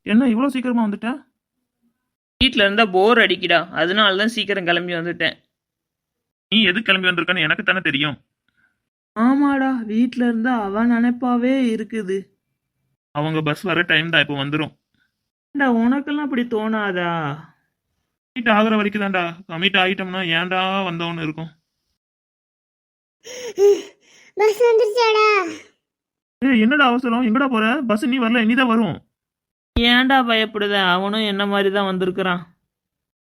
என்ன இவ்வளோ சீக்கிரமா வந்துட்டேன்? வீட்டில் இருந்தால் போர் அடிக்கிடா, அதனால தான் சீக்கிரம் கிளம்பி வந்துட்டேன். நீ எது கிளம்பி வந்திருக்கன்னு எனக்கு தானே தெரியும். ஆமாடா, வீட்டில் இருந்தால் அவன் நினைப்பாவே இருக்குது. அவங்க பஸ் வர டைம் தான், இப்போ வந்துடும். உனக்கெல்லாம் அப்படி தோணாதா? கமிட் ஆகுற வரைக்கும் தான்டா. கமிட் ஆகிட்டோம்னா ஏன்டா வந்தவன்னு இருக்கும். பஸ் வந்துருச்சாடா? என்னடா அவசரம்? எங்கடா போற? பஸ் நீ வரல, இனிதான் வரும். ஏன்டா பயப்படுத? அவனும் என்ன மாதிரி தான் வந்திருக்கிறான்.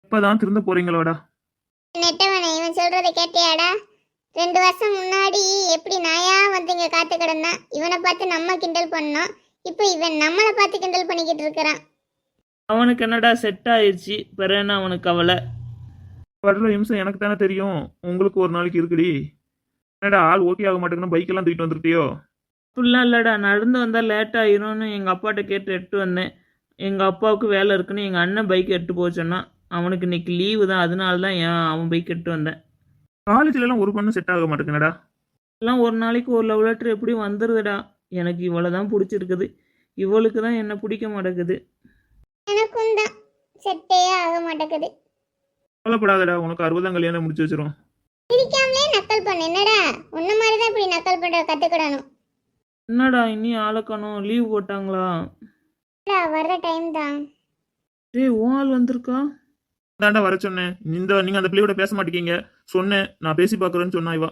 இப்பதான் திருந்த போறீங்களோடா. நெட்டவனே, இவன் சொல்றதை கேட்டியாடா? 2 வருஷம் முன்னாடி எப்படி நாயா வந்து இங்க காத்து கிடந்தான். இவனை பார்த்து நம்ம கிண்டல் பண்ணோம். இப்போ இவன் நம்மளை பார்த்து கிண்டல் பண்ணிக்கிட்டு இருக்கிறான். அவனுக்கு என்னடா செட் ஆயிடுச்சு, பிறகு என்ன அவனுக்கு கவலை? வரல நிமிஷம் எனக்கு தானே தெரியும். உங்களுக்கு ஒரு நாளைக்கு இருக்குடி. என்னடா ஆள் ஓகே ஆக மாட்டேங்குன்னு பைக்கெல்லாம் தூக்கிட்டு வந்துருட்டியோ? அப்படிலாம் இல்லைடா, நடந்து வந்தால் லேட் ஆயிரும்னு எங்கள் அப்பாட்ட கேட்டு எட்டு வந்தேன். எங்கள் அப்பாவுக்கு வேலை இருக்குன்னு எங்கள் அண்ணன் பைக் எட்டு போச்சோன்னா, அவனுக்கு இன்னைக்கு லீவு தான், அதனால தான் அவன் பைக் எட்டு வந்தேன். காலேஜ்ல எல்லாம் ஒரு பொண்ணு செட் ஆக மாட்டேங்குதுடா. எல்லாம் ஒரு நாளைக்கு ஒரு லவ் லெட்டர் எப்படி வந்துடுதுடா. எனக்கு இவளை தான் பிடிச்சிருக்குது, இவளுக்கு தான் என்ன பிடிக்க மாட்டேங்குது. எனக்கும் தான் செட்டே ஆக மாட்டேங்குது. கவலைப்படாதடா, உனக்கு 60 கல்யாணம் முடிச்சு வச்சிரும். சிரிக்காமலே நக்கல் பண்ணு. என்னடா உன்ன மாதிரி தான் இப்படி நக்கல் பண்ற கத்துக்கிடணும். என்னடா இனி ஆளக்கணும், லீவ் போட்டாங்களா? வர்ற டைம் தான். டேய், உன் ஆள் வந்திருக்கா? தாண்டா வர சொன்னேன். நீங்க அந்த பிள்ளையோட பேச மாட்டேங்க சொன்னேன். நான் பேசி பாக்குறேன்னு சொன்னா இவா.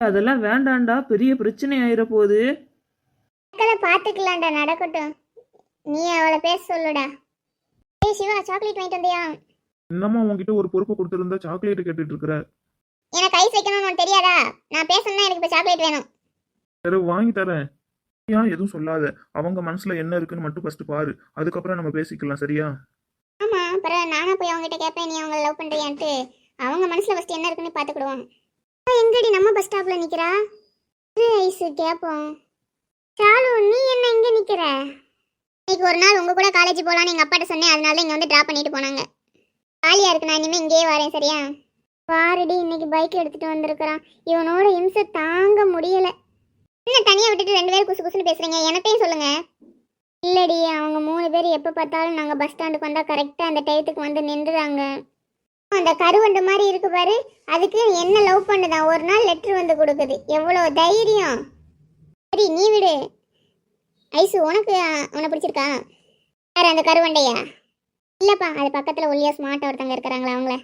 அதெல்லாம் வேண்டாண்டா, பெரிய பிரச்சனை ஆயிர போகுது. பாத்துக்கலாம்டா, நடக்கட்டும். நீ அவளை பேச சொல்லுடா. ஏய் சிவா, சாக்லேட் வாங்கிட்டு வந்தியா? என்னம்மா உன்கிட்ட ஒரு பொறுப்பு கொடுத்துருந்தா சாக்லேட் கேட்டுட்டு இருக்கிற? எனக்கு ஐஸ் வைக்கணும்னு உனக்கு தெரியாதா? நான் பேசணும்னா எனக்கு இப்போ சாக்லேட் வேணும். சரி வாங்கி தரேன். ஏன் எதுவும் சொல்லாத. அவங்க மனசுல என்ன இருக்குன்னு மட்டும் ஃபர்ஸ்ட் பாரு, அதுக்கப்புறம் நம்ம பேசிக்கலாம், சரியா? ஆமா, அப்புறம் நானா போய் அவங்ககிட்ட கேட்பேன் நீ அவங்கள லவ் பண்றியான்ட்டு. அவங்க மனசுல ஃபர்ஸ்ட் என்ன இருக்குன்னு பாத்துக்கிடுவோம். எங்கடி நம்ம பஸ் ஸ்டாப்ல நிக்கிறா? ஐஸ் கேப்போம். சாலு, நீ என்ன இங்க நிக்கிற? இன்னைக்கு ஒரு நாள் உங்க கூட காலேஜ் போலான்னு எங்க அப்பாட்ட சொன்னேன், அதனால தான் இங்க வந்து டிராப் பண்ணிட்டு போனாங்க. காலியா இருக்கு, நான் இனிமே இங்கேயே வரேன், சரியா? பாருடி, இன்னைக்கு பைக் எடுத்துட்டு வந்திருக்கிறான். இவனோட இம்சை தாங்க முடியல. என்ன தனியா விட்டுட்டு 2 பேரும் குசு குசுன்னு பேசுறீங்க? எனக்கையும் சொல்லுங்க. இல்லடி, அவங்க 3 பேர் எப்போ பார்த்தாலும் நாங்கள் பஸ் ஸ்டாண்டுக்கு வந்தால் கரெக்டாக அந்த டயத்துக்கு வந்து நின்றுறாங்க. அந்த கருவண்டு மாதிரி இருக்கு பாரு, அதுக்கு என்ன லவ் பண்ணுதான் ஒரு நாள் லெட்ரு வந்து கொடுக்குது. எவ்வளோ தைரியம்! சரி நீ விடு. ஐசு, உனக்கு உன்னை பிடிச்சிருக்கா? யார் அந்த கருவண்டையா? இல்லைப்பா, அது பக்கத்தில் ஒல்லியா ஸ்மார்ட்டாக ஒருத்தங்க இருக்கிறாங்களா, அவங்கள.